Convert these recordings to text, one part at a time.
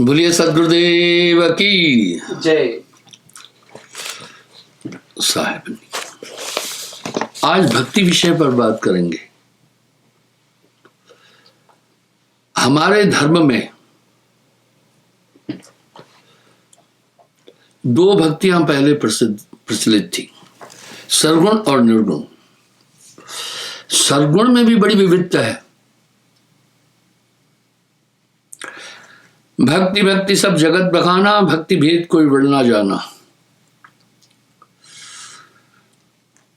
बोलिए सदगुरुदेव की जय। साहब, आज भक्ति विषय पर बात करेंगे। हमारे धर्म में दो भक्तियां पहले प्रचलित थी, सरगुण और निर्गुण। सरगुण में भी बड़ी विविधता है। भक्ति भक्ति सब जगत बखाना, भक्ति भेद कोई बढ़ना जाना।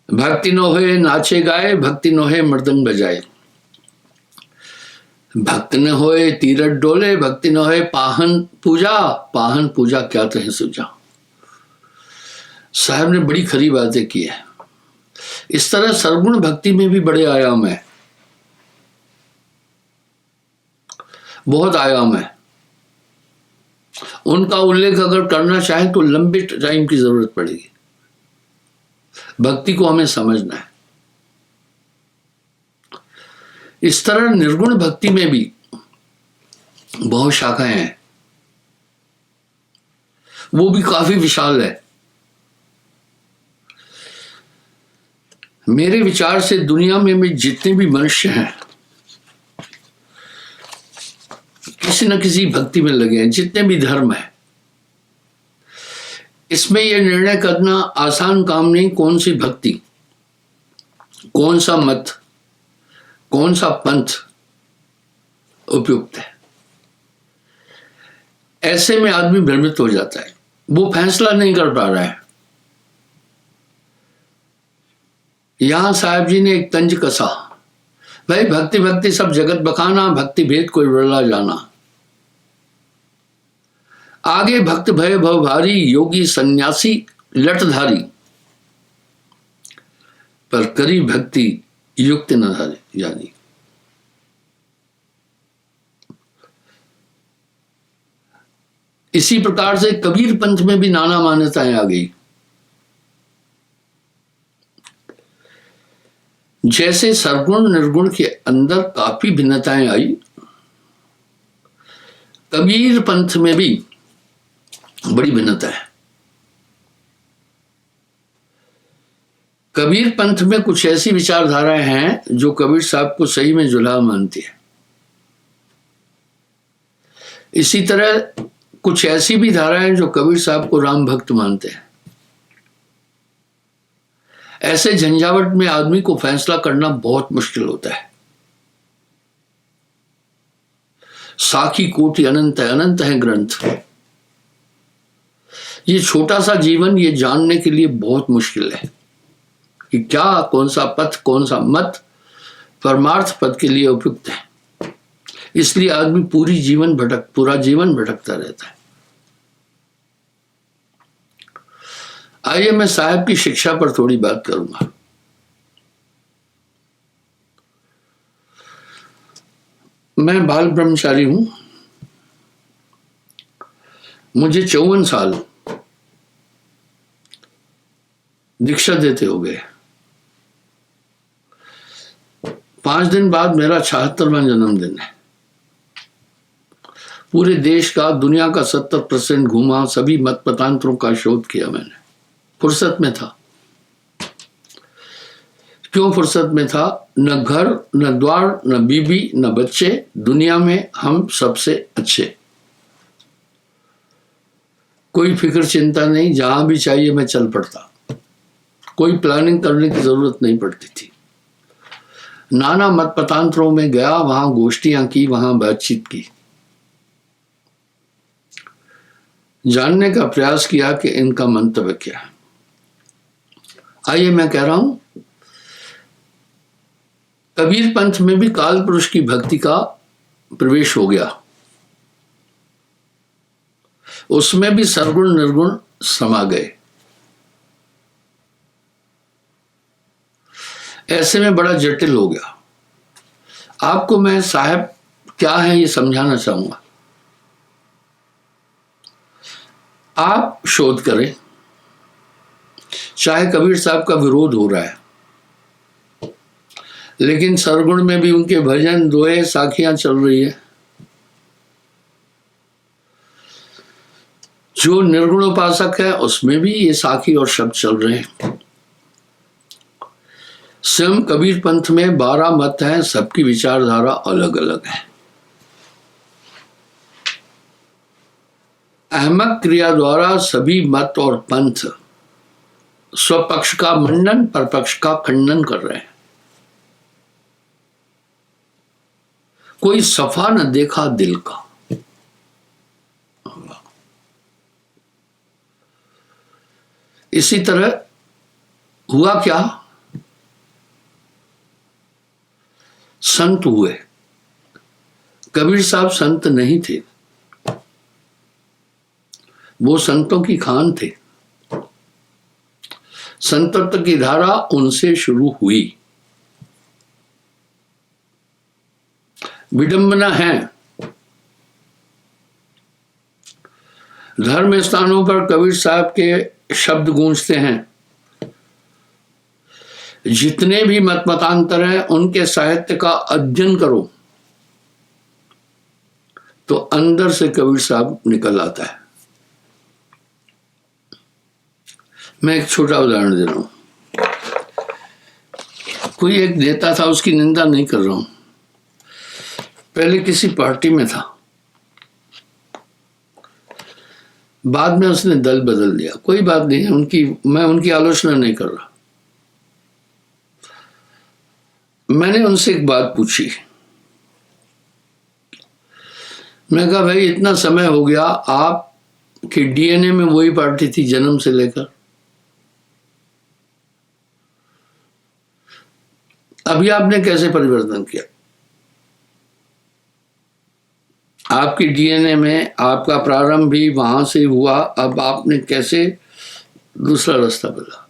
भक्ति न होए नाचे गाए, भक्ति न होए मृदंग बजाए। भक्त न होए तीरथ डोले, भक्ति न होए पाहन पूजा। पाहन पूजा क्या तहे सुझा। साहब ने बड़ी खरी बातें की है। इस तरह सरगुण भक्ति में भी बड़े आयाम है, बहुत आयाम है। उनका उल्लेख अगर करना चाहे तो लंबे टाइम की जरूरत पड़ेगी। भक्ति को हमें समझना है। इस तरह निर्गुण भक्ति में भी बहुत शाखाएं हैं, वो भी काफी विशाल है। मेरे विचार से दुनिया में जितने भी मनुष्य हैं किसी न किसी भक्ति में लगे हैं, जितने भी धर्म है। इसमें यह निर्णय करना आसान काम नहीं, कौन सी भक्ति, कौन सा मत, कौन सा पंथ उपयुक्त है। ऐसे में आदमी भ्रमित हो जाता है, वो फैसला नहीं कर पा रहा है। यहां साहब जी ने एक तंज कसा, भाई भक्ति भक्ति सब जगत बखाना, भक्ति भेद कोई बढ़ला जाना। आगे भक्त भय भव भारी, योगी सन्यासी लटधारी। पर करी भक्ति युक्त न धारी जानी। इसी प्रकार से कबीर पंथ में भी नाना मान्यताएं आ गई। जैसे सरगुण निर्गुण के अंदर काफी भिन्नताएं आई, कबीर पंथ में भी बड़ी भिन्नता है। कबीर पंथ में कुछ ऐसी विचारधाराएं हैं जो कबीर साहब को सही में जुलाहा मानती है। इसी तरह कुछ ऐसी भी धाराएं जो कबीर साहब को राम भक्त मानते हैं। ऐसे झंझावट में आदमी को फैसला करना बहुत मुश्किल होता है। साखी कोटि अनंत है, अनंत है ग्रंथ। ये छोटा सा जीवन ये जानने के लिए बहुत मुश्किल है कि क्या, कौन सा पथ, कौन सा मत परमार्थ पद के लिए उपयुक्त है। इसलिए आदमी पूरा जीवन भटकता रहता है। आइए मैं साहब की शिक्षा पर थोड़ी बात करूंगा। मैं बाल ब्रह्मचारी हूं, मुझे 54 साल दीक्षा देते हो गए। 5 दिन बाद मेरा 76वां जन्मदिन है। पूरे देश का, दुनिया का 70% घूमा, सभी मत मतांतरों का शोध किया मैंने। फुर्सत में था। क्यों फुर्सत में था? न घर, न द्वार, न बीबी, न बच्चे, दुनिया में हम सबसे अच्छे। कोई फिक्र चिंता नहीं, जहां भी चाहिए मैं चल पड़ता। कोई प्लानिंग करने की जरूरत नहीं पड़ती थी। नाना मत मतांतरों में गया, वहां गोष्ठियां की, वहां बातचीत की, जानने का प्रयास किया कि इनका मंतव्य क्या है। आइए मैं कह रहा हूं, कबीर पंथ में भी काल पुरुष की भक्ति का प्रवेश हो गया। उसमें भी सरगुण निर्गुण समा गए। ऐसे में बड़ा जटिल हो गया। आपको मैं साहब क्या है ये समझाना चाहूंगा। आप शोध करें, चाहे कबीर साहब का विरोध हो रहा है, लेकिन सरगुण में भी उनके भजन दोहे साखियां चल रही है। जो निर्गुण उपासक है उसमें भी ये साखी और शब्द चल रहे हैं। स्वयं कबीर पंथ में 12 मत हैं, सबकी विचारधारा अलग अलग है। अहमक क्रिया द्वारा सभी मत और पंथ स्वपक्ष का मंडन, परपक्ष का खंडन कर रहे हैं। कोई सफा न देखा दिल का। इसी तरह हुआ क्या, संत हुए। कबीर साहब संत नहीं थे, वो संतों की खान थे। संतत्व की धारा उनसे शुरू हुई। विडंबना है, धर्म स्थानों पर कबीर साहब के शब्द गूंजते हैं। जितने भी मत मतांतर हैं उनके साहित्य का अध्ययन करो तो अंदर से कबीर साहब निकल आता है। मैं एक छोटा उदाहरण दे रहा हूं। कोई एक नेता था, उसकी निंदा नहीं कर रहा हूं, पहले किसी पार्टी में था, बाद में उसने दल बदल दिया। कोई बात नहीं है, मैं उनकी आलोचना नहीं कर रहा। मैंने उनसे एक बात पूछी, मैं कहा भाई इतना समय हो गया, आपके डीएनए में वही पार्टी थी जन्म से लेकर, अभी आपने कैसे परिवर्तन किया? आपकी डीएनए में आपका प्रारंभ भी वहां से हुआ, अब आपने कैसे दूसरा रास्ता बदला?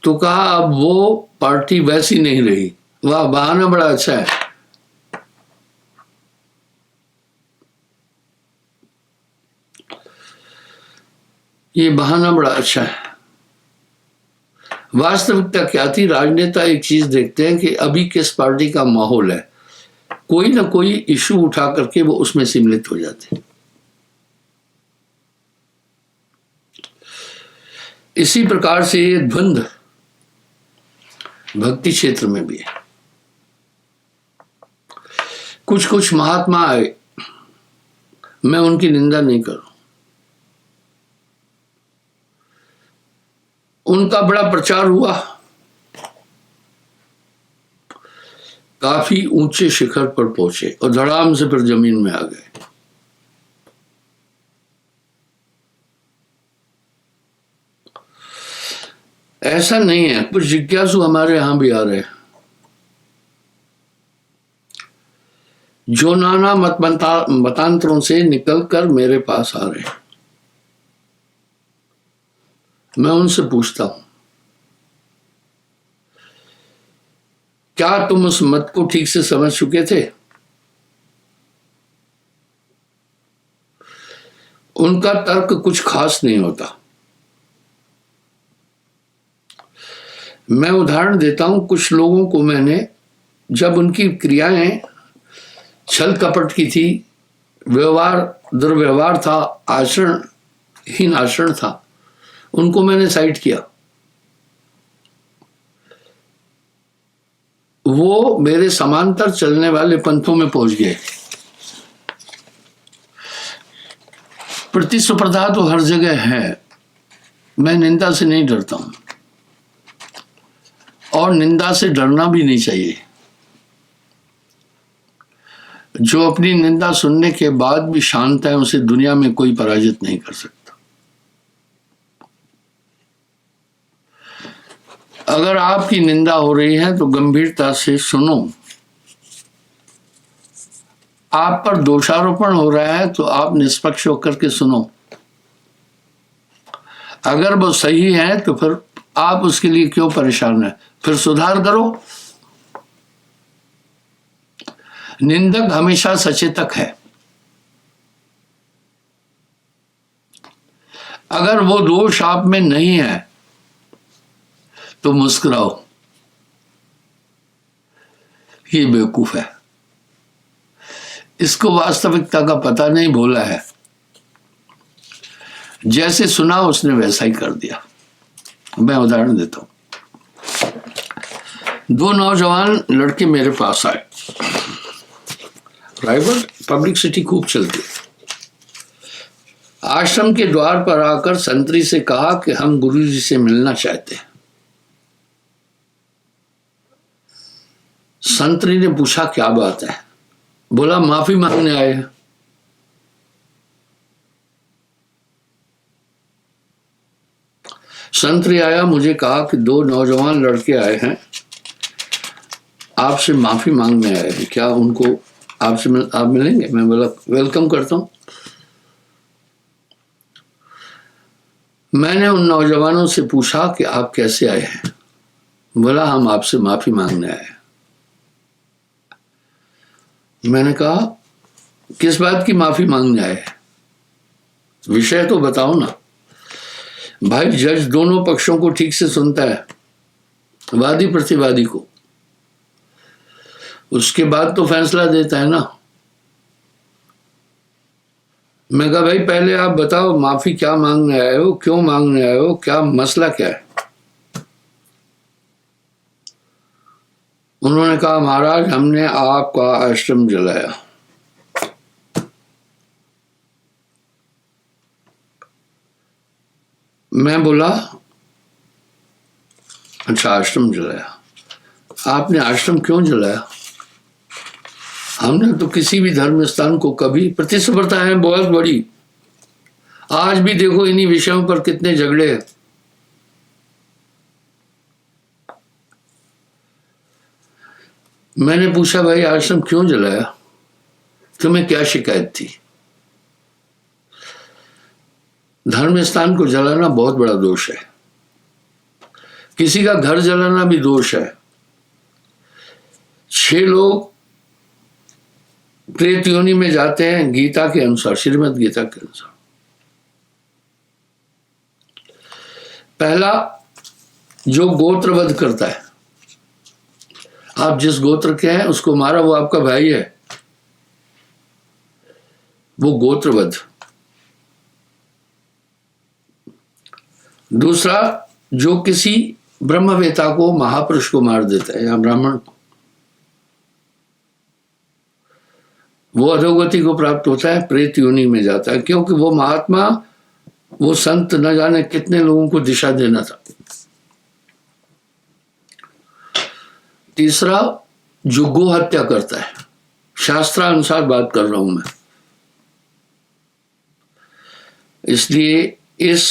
तो कहा अब वो पार्टी वैसी नहीं रही। वाह, बहाना बड़ा अच्छा है। ये बहाना बड़ा अच्छा है। वास्तविकता क्या थी? राजनेता एक चीज देखते हैं कि अभी किस पार्टी का माहौल है, कोई ना कोई इशू उठा करके वो उसमें सम्मिलित हो जाते हैं। इसी प्रकार से ये द्वंद्व भक्ति क्षेत्र में भी है। कुछ कुछ महात्मा आए, मैं उनकी निंदा नहीं कर रहा, उनका बड़ा प्रचार हुआ, काफी ऊंचे शिखर पर पहुंचे और धड़ाम से फिर जमीन में आ गए। ऐसा नहीं है, कुछ जिज्ञासु हमारे यहां भी आ रहे हैं जो नाना मतांतरों से निकलकर मेरे पास आ रहे हैं। मैं उनसे पूछता हूं, क्या तुम उस मत को ठीक से समझ चुके थे? उनका तर्क कुछ खास नहीं होता। मैं उदाहरण देता हूं, कुछ लोगों को मैंने, जब उनकी क्रियाएं छल कपट की थी, व्यवहार दुर्व्यवहार था, आचरणहीन आचरण था, उनको मैंने साइड किया। वो मेरे समांतर चलने वाले पंथों में पहुंच गए। प्रतिस्पर्धा तो हर जगह है, मैं निंदा से नहीं डरता हूं और निंदा से डरना भी नहीं चाहिए। जो अपनी निंदा सुनने के बाद भी शांत है, उसे दुनिया में कोई पराजित नहीं कर सकता। अगर आपकी निंदा हो रही है तो गंभीरता से सुनो। आप पर दोषारोपण हो रहा है तो आप निष्पक्ष होकर के सुनो। अगर वो सही है तो फिर आप उसके लिए क्यों परेशान हैं? फिर सुधार करो। निंदक हमेशा सचेतक है। अगर वो दोष आप में नहीं है तो मुस्कुराओ, ये बेवकूफ है, इसको वास्तविकता का पता नहीं, भोला है। जैसे सुना उसने वैसा ही कर दिया। मैं उदाहरण देता हूं। दो नौजवान लड़के मेरे पास आए। रायगढ़ पब्लिक सिटी खूब चलती है। आश्रम के द्वार पर आकर संतरी से कहा कि हम गुरुजी से मिलना चाहते हैं। संतरी ने पूछा क्या बात है? बोला माफी मांगने आए हैं। संतरी आया, मुझे कहा कि दो नौजवान लड़के आए हैं, आपसे माफी मांगने आए हैं, क्या उनको आपसे आप मिलेंगे? मैं बोला वेलकम करता हूं। मैंने उन नौजवानों से पूछा कि आप कैसे आए हैं? बोला हम आपसे माफी मांगने आए हैं। मैंने कहा किस बात की माफी मांगने आए हैं? विषय तो बताओ ना। भाई जज दोनों पक्षों को ठीक से सुनता है, वादी प्रतिवादी को, उसके बाद तो फैसला देता है ना। मैं कहा भाई पहले आप बताओ माफी क्या मांगने आए हो, क्यों मांगने आए हो, क्या मसला क्या है? उन्होंने कहा महाराज हमने आपका आश्रम जलाया। मैं बोला अच्छा आश्रम जलाया, आपने आश्रम क्यों जलाया? हमने तो किसी भी धर्म स्थान को कभी, प्रतिस्पर्धा है बहुत बड़ी, आज भी देखो इन्हीं विषयों पर कितने झगड़े हैं। मैंने पूछा भाई आश्रम क्यों जलाया, तुम्हें क्या शिकायत थी? धर्म स्थान को जलाना बहुत बड़ा दोष है, किसी का घर जलाना भी दोष है। 6 लोग प्रेत योनि में जाते हैं गीता के अनुसार, श्रीमद् गीता के अनुसार। पहला जो गोत्रवध करता है, आप जिस गोत्र के हैं उसको मारा, वो आपका भाई है, वो गोत्रवध। दूसरा जो किसी ब्रह्मवेता को, महापुरुष को मार देता है या ब्राह्मण को, वो अधोगति को प्राप्त होता है, प्रेत योनि में जाता है, क्योंकि वो महात्मा, वो संत न जाने कितने लोगों को दिशा देना था। तीसरा जो गो हत्या करता है, शास्त्रानुसार बात कर रहा हूं मैं, इसलिए इस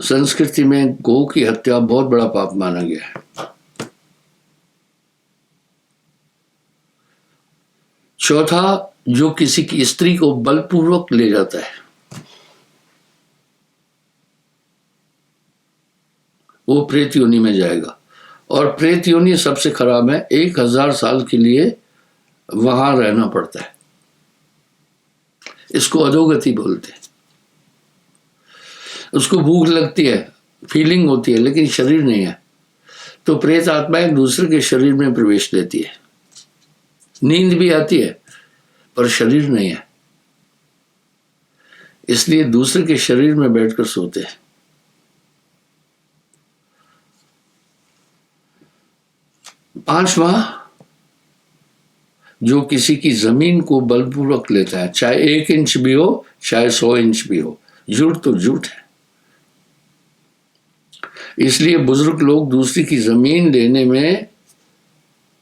संस्कृति में गो की हत्या बहुत बड़ा पाप माना गया है। चौथा जो किसी की स्त्री को बलपूर्वक ले जाता है, वो प्रेत योनि में जाएगा। और प्रेत योनि सबसे खराब है, 1000 साल के लिए वहां रहना पड़ता है। इसको अधोगति बोलते हैं। उसको भूख लगती है, फीलिंग होती है, लेकिन शरीर नहीं है, तो प्रेत आत्मा एक दूसरे के शरीर में प्रवेश लेती है। नींद भी आती है पर शरीर नहीं है, इसलिए दूसरे के शरीर में बैठकर सोते हैं। पांचवा जो किसी की जमीन को बलपूर्वक लेता है, चाहे 1 इंच भी हो चाहे 100 इंच भी हो, झूठ तो झूठ है। इसलिए बुजुर्ग लोग दूसरी की जमीन लेने में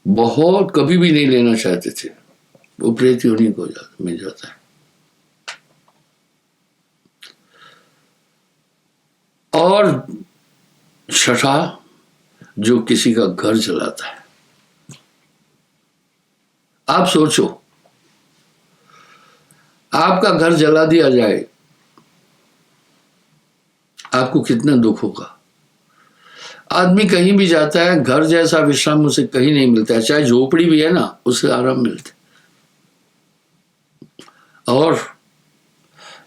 बहुत कभी भी नहीं लेना चाहते थे, वो प्रेत योनि को मिल जाता है। और छठा जो किसी का घर जलाता है। आप सोचो, आपका घर जला दिया जाए, आपको कितना दुख होगा। आदमी कहीं भी जाता है, घर जैसा विश्राम उसे कहीं नहीं मिलता है, चाहे झोपड़ी भी है ना, उसे आराम मिलता है। और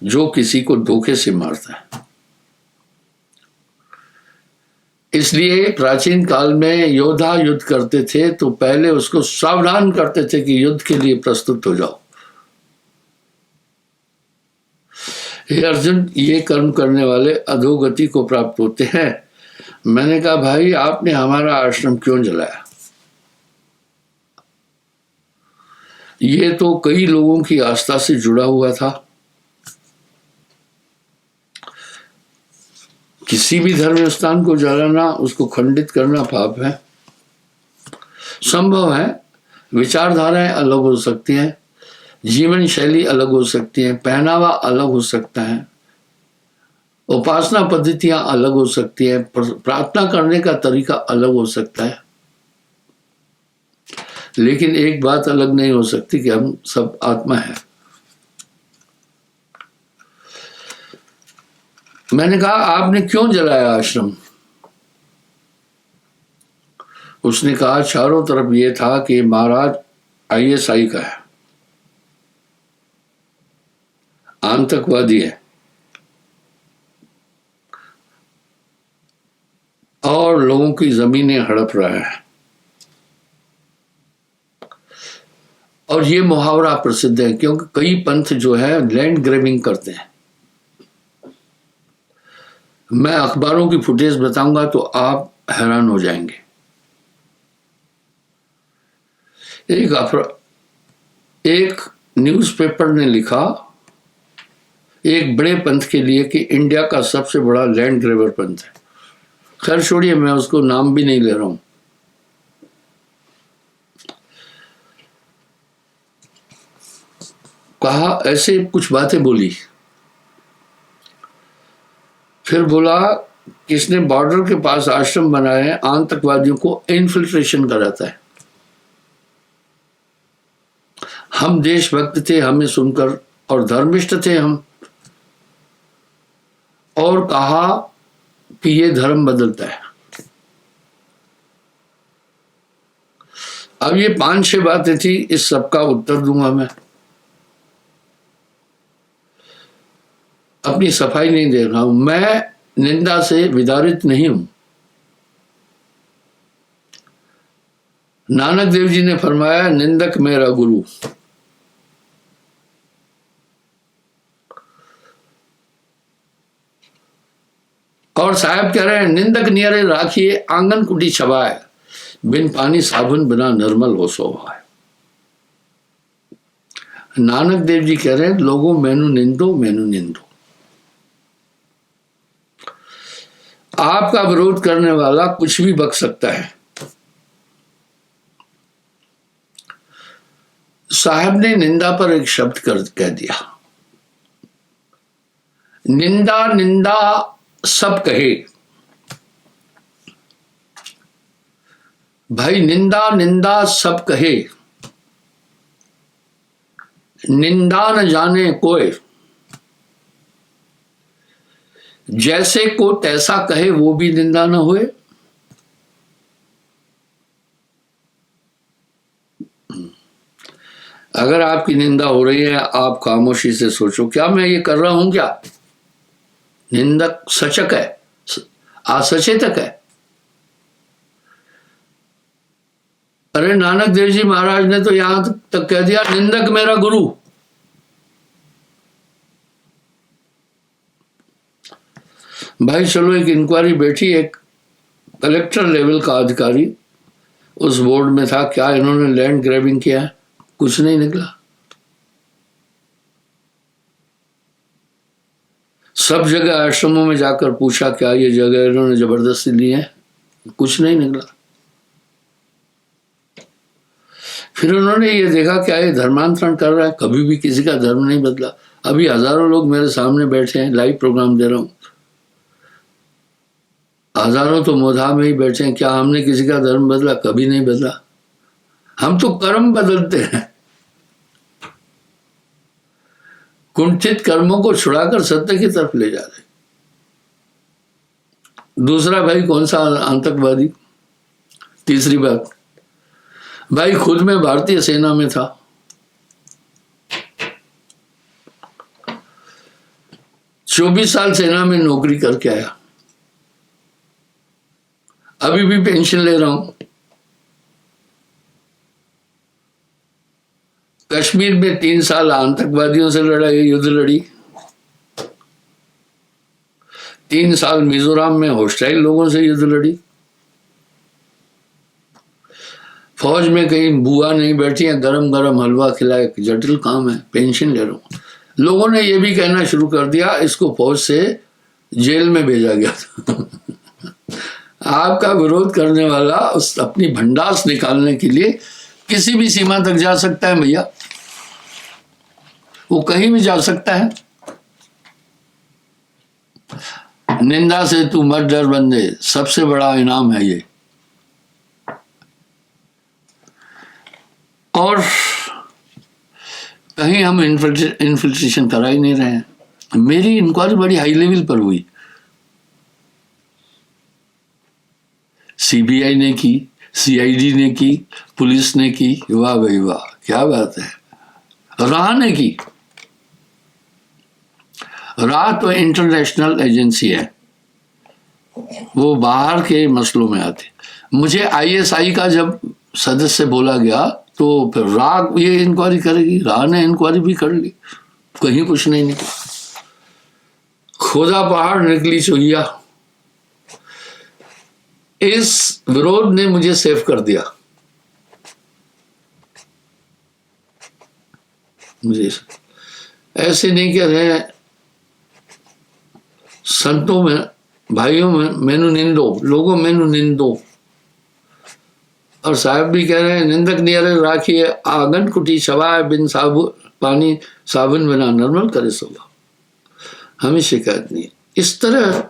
जो किसी को धोखे से मारता है, इसलिए प्राचीन काल में योद्धा युद्ध करते थे तो पहले उसको सावधान करते थे कि युद्ध के लिए प्रस्तुत हो जाओ। हे अर्जुन, ये कर्म करने वाले अधोगति को प्राप्त होते हैं। मैंने कहा, भाई आपने हमारा आश्रम क्यों जलाया? ये तो कई लोगों की आस्था से जुड़ा हुआ था। किसी भी धर्म स्थान को जलाना, उसको खंडित करना पाप है। संभव है विचारधाराएं अलग हो सकती हैं, जीवन शैली अलग हो सकती है, पहनावा अलग हो सकता है, उपासना पद्धतियां अलग हो सकती है, प्रार्थना करने का तरीका अलग हो सकता है, लेकिन एक बात अलग नहीं हो सकती कि हम सब आत्मा है। मैंने कहा, आपने क्यों जलाया आश्रम? उसने कहा, चारों तरफ ये था कि महाराज ISI का है, आतंकवादी है और लोगों की जमीनें हड़प रहा है। और ये मुहावरा प्रसिद्ध है क्योंकि कई पंथ जो है लैंड ग्रैबिंग करते हैं। मैं अखबारों की फुटेज बताऊंगा तो आप हैरान हो जाएंगे। एक न्यूज़पेपर ने लिखा एक बड़े पंथ के लिए कि इंडिया का सबसे बड़ा लैंड ग्रैबर पंथ है। खैर छोड़िए, मैं उसको नाम भी नहीं ले रहा हूं। कहा, ऐसे कुछ बातें बोली। फिर बोला किसने बॉर्डर के पास आश्रम बनाए हैं, आतंकवादियों को इन्फिल्ट्रेशन कराता है। हम देशभक्त थे, हमें सुनकर, और धर्मिष्ठ थे हम, और कहा कि ये धर्म बदलता है। अब ये 5-6 बातें थी, इस सब का उत्तर दूंगा मैं। अपनी सफाई नहीं दे रहा हूं, मैं निंदा से विदारित नहीं हूं। नानक देव जी ने फरमाया, निंदक मेरा गुरु। और साहब कह रहे हैं, निंदक नियरे राखिए आंगन कुटी छबाए, बिन पानी साबुन बिना निर्मल हो सोवाए। नानक देव जी कह रहे हैं, लोगों मैनू निंदो, मैनू निंदो। आपका विरोध करने वाला कुछ भी बक सकता है। साहब ने निंदा पर एक शब्द कह दिया, निंदा निंदा सब कहे। भाई निंदा निंदा सब कहे, निंदा न जाने कोई, जैसे को तैसा कहे वो भी निंदा न होए। अगर आपकी निंदा हो रही है, आप खामोशी से सोचो, क्या मैं ये कर रहा हूं? क्या निंदक सचक है, असचेतक है? अरे नानक देव जी महाराज ने तो यहां तक कह दिया, निंदक मेरा गुरु। भाई चलो, एक इंक्वायरी बैठी, एक कलेक्टर लेवल का अधिकारी उस बोर्ड में था, क्या इन्होंने लैंड ग्रैबिंग किया है? कुछ नहीं निकला। सब जगह आश्रमों में जाकर पूछा, क्या ये जगह इन्होंने जबरदस्ती ली है? कुछ नहीं निकला। फिर उन्होंने ये देखा, क्या ये धर्मांतरण कर रहा है? कभी भी किसी का धर्म नहीं बदला। अभी हजारों लोग मेरे सामने बैठे हैं, लाइव प्रोग्राम दे रहा हूं, हजारों तो मोधा में ही बैठे हैं। क्या हमने किसी का धर्म बदला? कभी नहीं बदला। हम तो कर्म बदलते हैं, कुंठित कर्मों को छुड़ाकर सत्य की तरफ ले जा रहे। दूसरा भाई, कौन सा आतंकवादी? तीसरी बात, भाई खुद मैं भारतीय सेना में था, 24 साल सेना में नौकरी करके आया, अभी भी पेंशन ले रहा हूं। कश्मीर में 3 साल आतंकवादियों से लड़ाई, युद्ध लड़ी, 3 साल मिजोरम में हॉस्टाइल लोगों से युद्ध लड़ी। फौज में कहीं बुआ नहीं बैठी है, गरम गरम हलवा खिलाए, जटिल काम है, पेंशन ले रहा हूं। लोगों ने यह भी कहना शुरू कर दिया इसको फौज से जेल में भेजा गया था। आपका विरोध करने वाला उस अपनी भंडास निकालने के लिए किसी भी सीमा तक जा सकता है भैया, वो कहीं भी जा सकता है। निंदा से तू मत डर बंदे, सबसे बड़ा इनाम है ये। और कहीं हम इन्फिल्ट्रेशन करा ही नहीं रहे हैं। मेरी इंक्वायरी बड़ी हाई लेवल पर हुई, सीबीआई ने की, सीआईडी ने की, पुलिस ने की। वाह भाई वाह, क्या बात है। राह ने की। राह तो इंटरनेशनल एजेंसी है, वो बाहर के मसलों में आते। मुझे आईएसआई का जब सदस्य बोला गया तो फिर राह ये इंक्वायरी करेगी, राह ने इंक्वायरी भी कर ली, कहीं कुछ नहीं निकला। खोदा पहाड़ निकली चुहिया। इस विरोध ने मुझे सेव कर दिया। मुझे ऐसे नहीं कह रहे संतों में, भाइयों में मैनू निंदो, लोगों मैनू निंदो। और साहब भी कह रहे हैं निंदक नियरे राखिए आंगन कुटी छवाए, बिन साबुन पानी साबुन बिना नॉर्मल करे सोगा। हमें शिकायत नहीं। इस तरह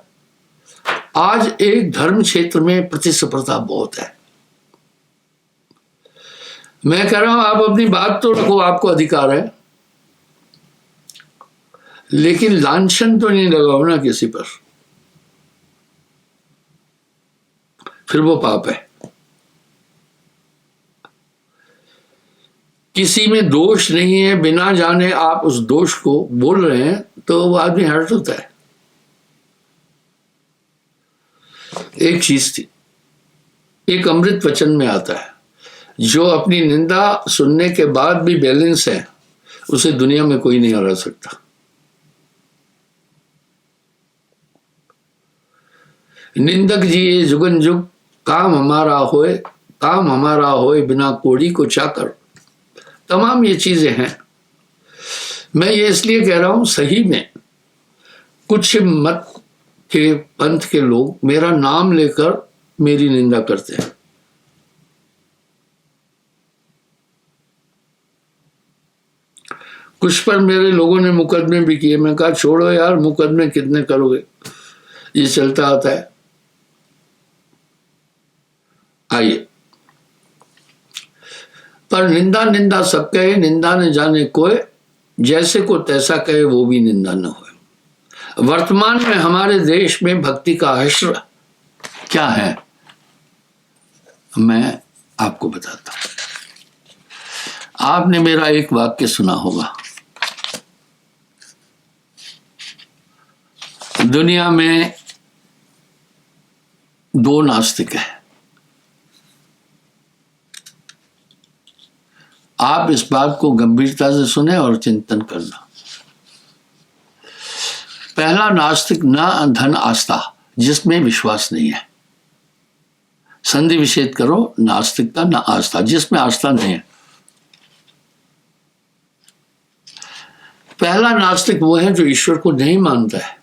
आज एक धर्म क्षेत्र में प्रतिस्पर्धा बहुत है। मैं कह रहा हूं आप अपनी बात तो रखो, आपको अधिकार है, लेकिन लांछन तो नहीं लगाओ ना किसी पर, फिर वो पाप है। किसी में दोष नहीं है, बिना जाने आप उस दोष को बोल रहे हैं तो वो आदमी हर्ट होता है। एक चीज थी, एक अमृत वचन में आता है, जो अपनी निंदा सुनने के बाद भी बैलेंस है, उसे दुनिया में कोई नहीं हरा सकता। निंदक जी ये जुगन जुग काम हमारा होए बिना कोड़ी को चाकर। तमाम ये चीजें हैं। मैं ये इसलिए कह रहा हूं, सही में कुछ मत के पंथ के लोग मेरा नाम लेकर मेरी निंदा करते हैं। कुछ पर मेरे लोगों ने मुकदमे भी किए। मैं कहा छोड़ो यार, मुकदमे कितने करोगे, ये चलता आता है। आइए, पर निंदा निंदा सब कहे, निंदा न जाने कोई, जैसे को तैसा कहे वो भी निंदा न हो। वर्तमान में हमारे देश में भक्ति का हश्र क्या है, मैं आपको बताता हूं। आपने मेरा एक वाक्य सुना होगा, दुनिया में 2 नास्तिक हैं। आप इस बात को गंभीरता से सुने और चिंतन करना। पहला नास्तिक ना धन आस्था, जिसमें विश्वास नहीं है। संधि विच्छेद करो, नास्तिकता ना आस्था, जिसमें आस्था नहीं है। पहला नास्तिक वो है जो ईश्वर को नहीं मानता है।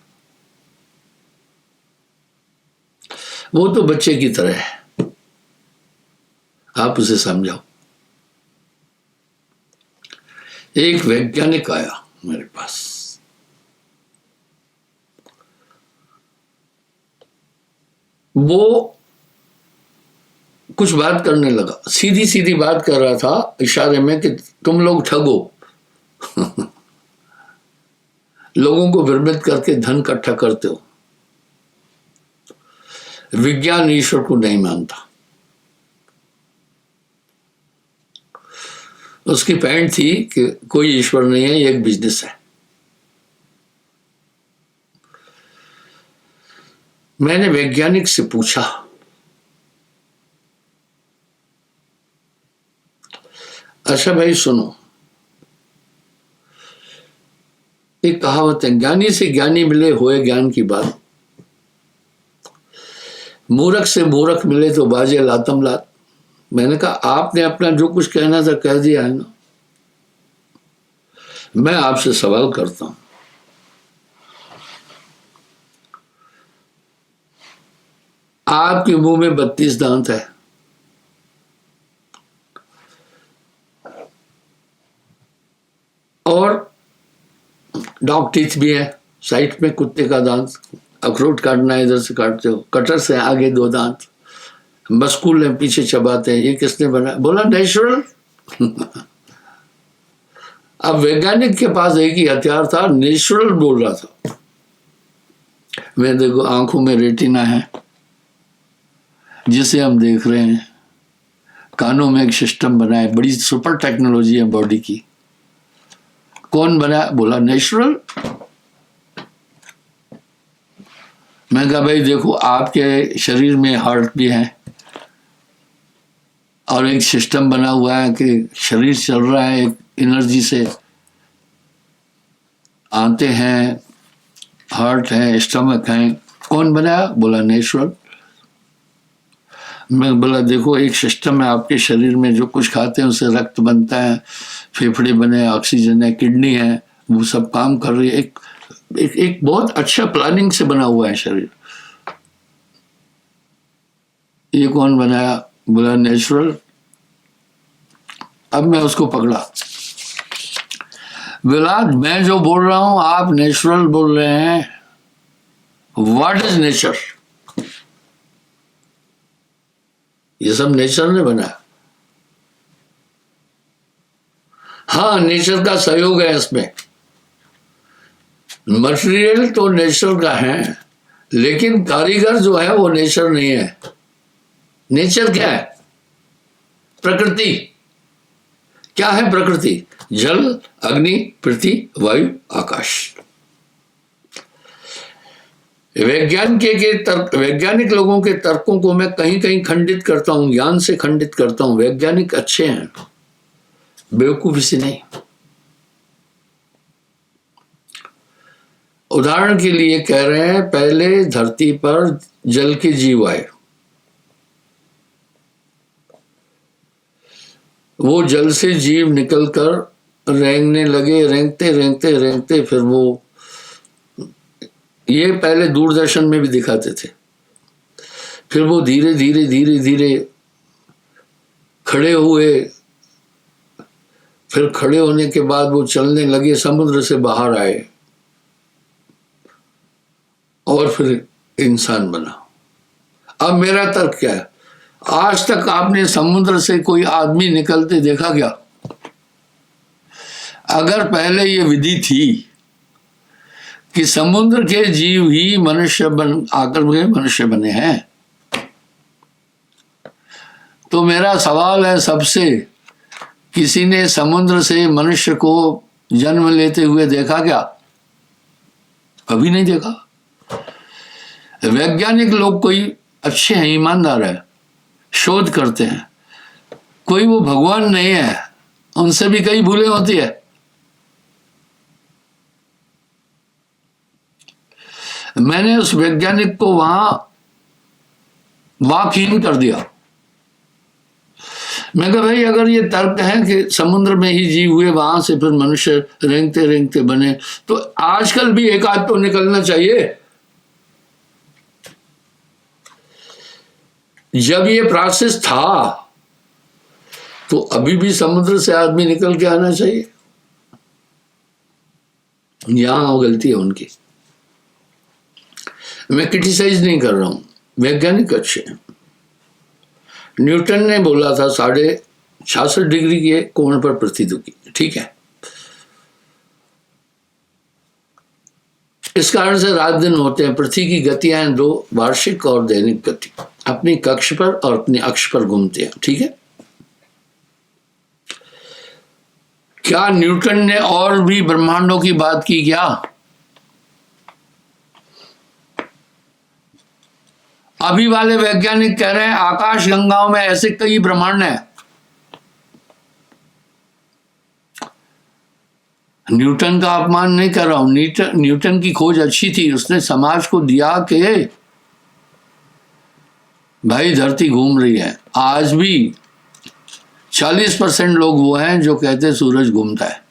वो तो बच्चे की तरह है, आप उसे समझाओ। एक वैज्ञानिक आया मेरे पास, वो कुछ बात करने लगा, सीधी सीधी बात कर रहा था इशारे में कि तुम लोग ठगो। लोगों को भ्रमित करके धन इकट्ठा करते हो। विज्ञान ईश्वर को नहीं मानता। उसकी पैंट थी कि कोई ईश्वर नहीं है, ये एक बिजनेस है। मैंने वैज्ञानिक से पूछा, अच्छा भाई सुनो, एक कहावत है, ज्ञानी से ज्ञानी मिले होए ज्ञान की बात। मूर्ख से मूर्ख मिले तो बाजे लातम लात। मैंने कहा आपने अपना जो कुछ कहना था कह दिया है ना। मैं आपसे सवाल करता हूं, आपके मुंह में 32 दांत है, और डॉग टीथ भी है, साइड में कुत्ते का दांत, अखरोट काटना है इधर से काटते हो, कटर से आगे 2 दांत, मस्कूल है पीछे चबाते हैं, ये किसने बनाया? बोला नेचुरल। अब वैज्ञानिक के पास एक ही हथियार था, नेचुरल बोल रहा था। मैं देखो आंखों में रेटिना है जिसे हम देख रहे हैं, कानों में एक सिस्टम बना है, बड़ी सुपर टेक्नोलॉजी है बॉडी की। कौन बनाया? बोला नेचुरल। मैं कहा भाई देखो आपके शरीर में हार्ट भी है और एक सिस्टम बना हुआ है कि शरीर चल रहा है एक एनर्जी से, आते हैं, हार्ट है, स्टमक है, कौन बनाया? बोला नेचुरल। मैं बोला देखो एक सिस्टम है आपके शरीर में, जो कुछ खाते हैं उससे रक्त बनता है, फेफड़े बने, ऑक्सीजन है, किडनी है, वो सब काम कर रही है, एक बहुत अच्छा प्लानिंग से बना हुआ है शरीर। ये कौन बनाया? बोला नेचुरल। अब मैं उसको पकड़ा, बोला मैं जो बोल रहा हूं आप नेचुरल बोल रहे हैं, व्हाट इज नेचर? ये सब नेचर ने बनाया। हाँ नेचर का सहयोग है इसमें, मटेरियल तो नेचर का है, लेकिन कारीगर जो है वो नेचर नहीं है। नेचर क्या है? प्रकृति। क्या है प्रकृति? जल, अग्नि, पृथ्वी, वायु, आकाश। वैज्ञानिक लोगों के तर्कों को मैं कहीं कहीं खंडित करता हूं, ज्ञान से खंडित करता हूं। वैज्ञानिक अच्छे हैं, बेवकूफी से नहीं। उदाहरण के लिए कह रहे हैं, पहले धरती पर जल के जीव आए, वो जल से जीव निकलकर रेंगने लगे, रेंगते रेंगते रेंगते फिर वो, ये पहले दूरदर्शन में भी दिखाते थे, फिर वो धीरे धीरे धीरे धीरे खड़े हुए, फिर खड़े होने के बाद वो चलने लगे, समुद्र से बाहर आए और फिर इंसान बना। अब मेरा तर्क क्या है? आज तक आपने समुद्र से कोई आदमी निकलते देखा क्या? अगर पहले ये विधि थी कि समुद्र के जीव ही मनुष्य आकर मनुष्य बने हैं, तो मेरा सवाल है सबसे, किसी ने समुद्र से मनुष्य को जन्म लेते हुए देखा क्या? कभी नहीं देखा। वैज्ञानिक लोग कोई अच्छे हैं, ईमानदार है, शोध करते हैं, कोई वो भगवान नहीं है, उनसे भी कई भूलें होती है। मैंने उस वैज्ञानिक को वहां वाकहीन कर दिया। मैं कहा भाई अगर ये तर्क है कि समुद्र में ही जीव हुए, वहां से फिर मनुष्य रेंगते रेंगते बने, तो आजकल भी एक आध तो निकलना चाहिए। जब ये प्रोसेस था तो अभी भी समुद्र से आदमी निकल के आना चाहिए। यहां गलती है उनकी। मैं क्रिटिसाइज नहीं कर रहा हूं, वैज्ञानिक अच्छे हैं। न्यूटन ने बोला था 66.5 डिग्री के कोण पर पृथ्वी झुकी, ठीक है। इस कारण से रात दिन होते हैं। पृथ्वी की गतियां हैं 2, वार्षिक और दैनिक गति, अपनी कक्ष पर और अपनी अक्ष पर घूमते हैं, ठीक है। क्या न्यूटन ने और भी ब्रह्मांडों की बात की क्या? अभी वाले वैज्ञानिक कह रहे हैं आकाश गंगाओं में ऐसे कई ब्रह्मांड हैं। न्यूटन का अपमान नहीं कर रहा हूं, न्यूटन की खोज अच्छी थी, उसने समाज को दिया कि भाई धरती घूम रही है। आज भी 40% लोग वो हैं जो कहते हैं सूरज घूमता है।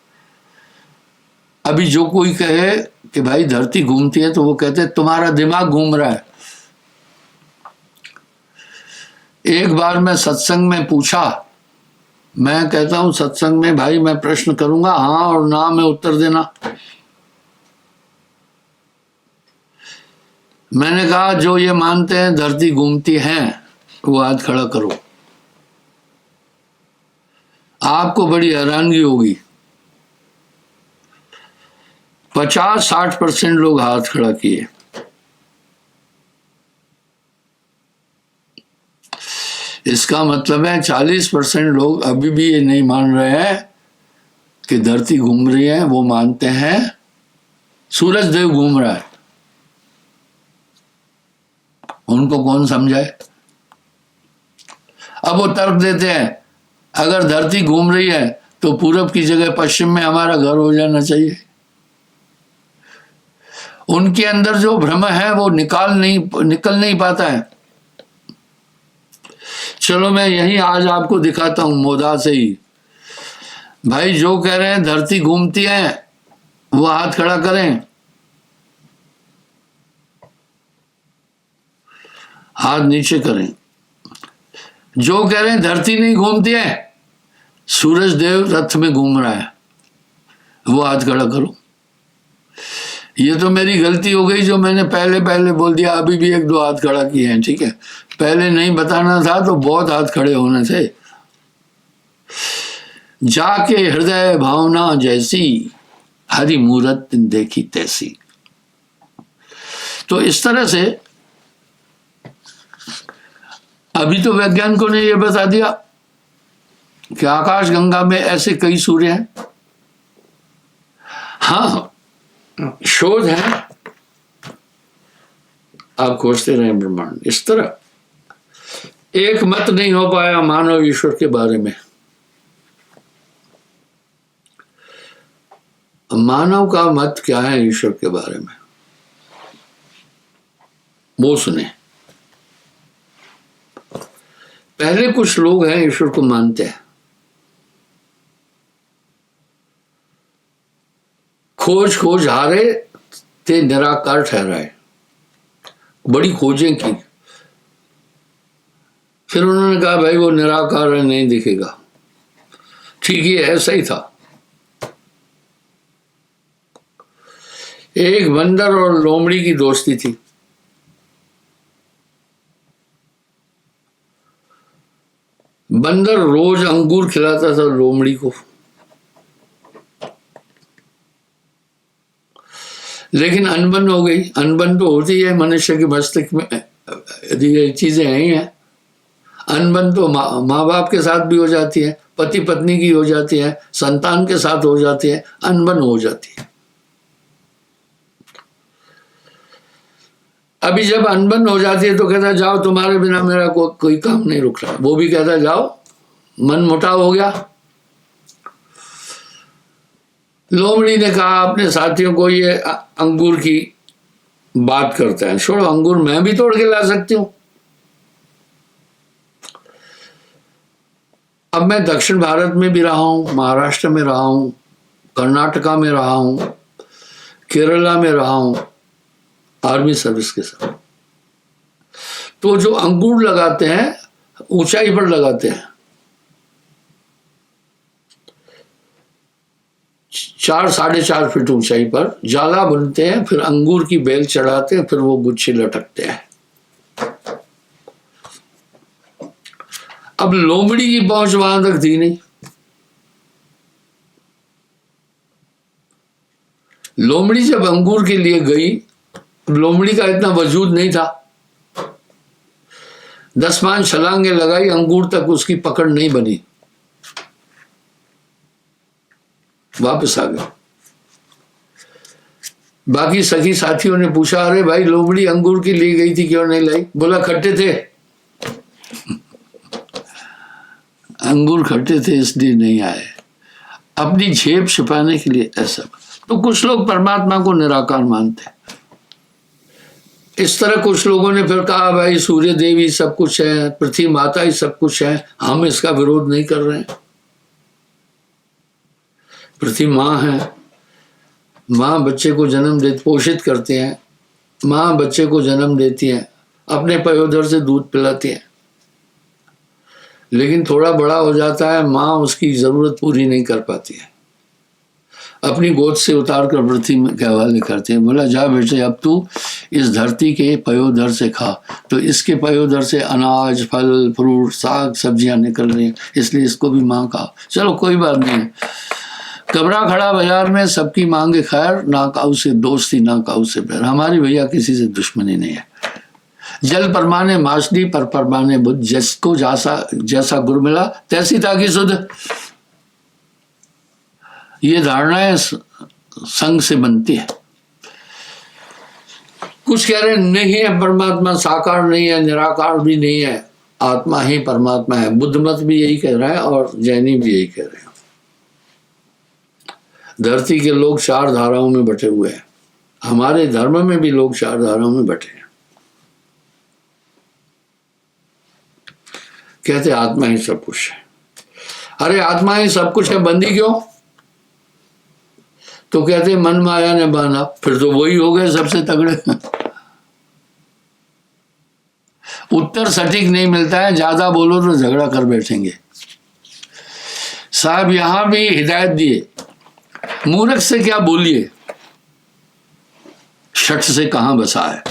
अभी जो कोई कहे कि भाई धरती घूमती है तो वो कहते हैं तुम्हारा दिमाग घूम रहा है। एक बार मैं सत्संग में पूछा, मैं कहता हूं सत्संग में भाई मैं प्रश्न करूंगा, हाँ और ना में उत्तर देना। मैंने कहा जो ये मानते हैं धरती घूमती है वो हाथ खड़ा करो। आपको बड़ी हैरानगी होगी, 50-60% लोग हाथ खड़ा किए। इसका मतलब है 40% लोग अभी भी ये नहीं मान रहे हैं कि धरती घूम रही है, वो मानते हैं सूरज देव घूम रहा है। उनको कौन समझाए? अब वो तर्क देते हैं अगर धरती घूम रही है तो पूरब की जगह पश्चिम में हमारा घर हो जाना चाहिए। उनके अंदर जो भ्रम है वो निकल नहीं पाता है। चलो मैं यही आज आपको दिखाता हूं मोदा से ही। भाई जो कह रहे हैं धरती घूमती है वो हाथ खड़ा करें, हाथ नीचे करें। जो कह रहे हैं धरती नहीं घूमती है, सूरज देव रथ में घूम रहा है, वो हाथ खड़ा करो। ये तो मेरी गलती हो गई जो मैंने पहले बोल दिया। अभी भी 1-2 हाथ खड़ा किए हैं, ठीक है। पहले नहीं बताना था तो बहुत हाथ खड़े होने थे। जाके हृदय भावना जैसी, हरि मूरत देखी तैसी। तो इस तरह से अभी तो वैज्ञानिकों ने यह बता दिया कि आकाश गंगा में ऐसे कई सूर्य हैं। हाँ, शोध है, आप खोजते रहे ब्रह्मांड। इस तरह एक मत नहीं हो पाया मानव ईश्वर के बारे में। मानव का मत क्या है ईश्वर के बारे में, वो सुने। पहले कुछ लोग हैं ईश्वर को मानते हैं, खोज हारे ते निराकार ठहराए, बड़ी खोजें की, फिर उन्होंने कहा भाई वो निराकार है, नहीं दिखेगा। ठीक है, ऐसा ही था। एक बंदर और लोमड़ी की दोस्ती थी। बंदर रोज अंगूर खिलाता था लोमड़ी को, लेकिन अनबन हो गई। अनबन तो होती है मनुष्य के मस्तिष्क में, ये चीजें ही हैं। अनबन तो माँ बाप के साथ भी हो जाती है, पति पत्नी की हो जाती है, संतान के साथ हो जाती है, अनबन हो जाती है। अभी जब अनबन हो जाती है तो कहता है जाओ, तुम्हारे बिना मेरा कोई काम नहीं रुक रहा। वो भी कहता है जाओ, मन मुटाव हो गया। लोमड़ी ने कहा अपने साथियों को, ये अंगूर की बात करता है, छोड़ो, अंगूर मैं भी तोड़ के ला सकती हूँ। अब मैं दक्षिण भारत में भी रहा हूँ, महाराष्ट्र में रहा हूँ, कर्नाटका में रहा हूँ, केरला में रहा हूँ, आर्मी सर्विस के साथ। तो जो अंगूर लगाते हैं ऊंचाई पर लगाते हैं, 4-4.5 फीट ऊंचाई पर जाला बुनते हैं, फिर अंगूर की बेल चढ़ाते हैं, फिर वो गुच्छे लटकते हैं। अब लोमड़ी की पहुंच वहां तक थी नहीं। लोमड़ी जब अंगूर के लिए गई, लोमड़ी का इतना वजूद नहीं था। 10-5 छलांगे लगाई, अंगूर तक उसकी पकड़ नहीं बनी, वापस आ गए। बाकी सखी साथियों ने पूछा, अरे भाई लोमड़ी अंगूर की ली गई थी, क्यों नहीं लाई? बोला खट्टे थे, अंगूर खट्टे थे इसलिए नहीं आए, अपनी झेप छिपाने के लिए। ऐसा तो कुछ लोग परमात्मा को निराकार मानते हैं। इस तरह कुछ लोगों ने फिर कहा भाई सूर्य देव ही सब कुछ है, पृथ्वी माता ही सब कुछ है, हम इसका विरोध नहीं कर रहे हैं। पृथ्वी माँ है, माँ बच्चे को जन्म दे पोषित करते हैं, माँ बच्चे को जन्म देती है, अपने पयोधर से दूध पिलाती है, लेकिन थोड़ा बड़ा हो जाता है माँ उसकी ज़रूरत पूरी नहीं कर पाती है, अपनी गोद से उतार कर पृथ्वी के हवाले करते हैं। बोला जा बेटे अब तू इस धरती के पयोधर से खा, तो इसके पयोधर से अनाज फल फ्रूट साग सब्जियां निकल रही हैं, इसलिए इसको भी माँ कहा। चलो कोई बात नहीं है, कबरा खड़ा बाजार में सबकी मांगे खैर, ना काऊ से दोस्ती ना काऊ से बैर। हमारी भैया किसी से दुश्मनी नहीं है। जल परमाने माछली पर परमाने बुद्ध, जिसको जैसा गुरु मिला तैसी ताकि सुध। ये धारणाएं संग से बनती है। कुछ कह रहे नहीं है परमात्मा, साकार नहीं है, निराकार भी नहीं है, आत्मा ही परमात्मा है। बुद्ध मत भी यही कह रहा है और जैनी भी यही कह रहे हैं। धरती के लोग चार धाराओं में बटे हुए हैं, हमारे धर्म में भी लोग चार धाराओं में बटे हैं। कहते आत्मा ही सब कुछ है। अरे आत्मा ही सब कुछ है, बंदी क्यों? तो कहते मन माया ने बांधा, फिर तो वही हो गए सबसे तगड़े। उत्तर सटीक नहीं मिलता है, ज्यादा बोलो तो झगड़ा कर बैठेंगे। साहब यहां भी हिदायत दिए, मूर्ख से क्या बोलिए, शठ से कहां बसा है,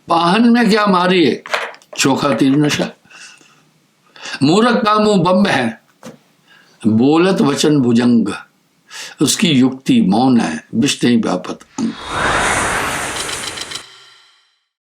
पाहन में क्या मारिए, चोखा तीर नशा। मूर्ख का मुंह बम्ब है, बोलत वचन भुजंग, उसकी युक्ति मौन है, विष नहीं व्यापत अंग।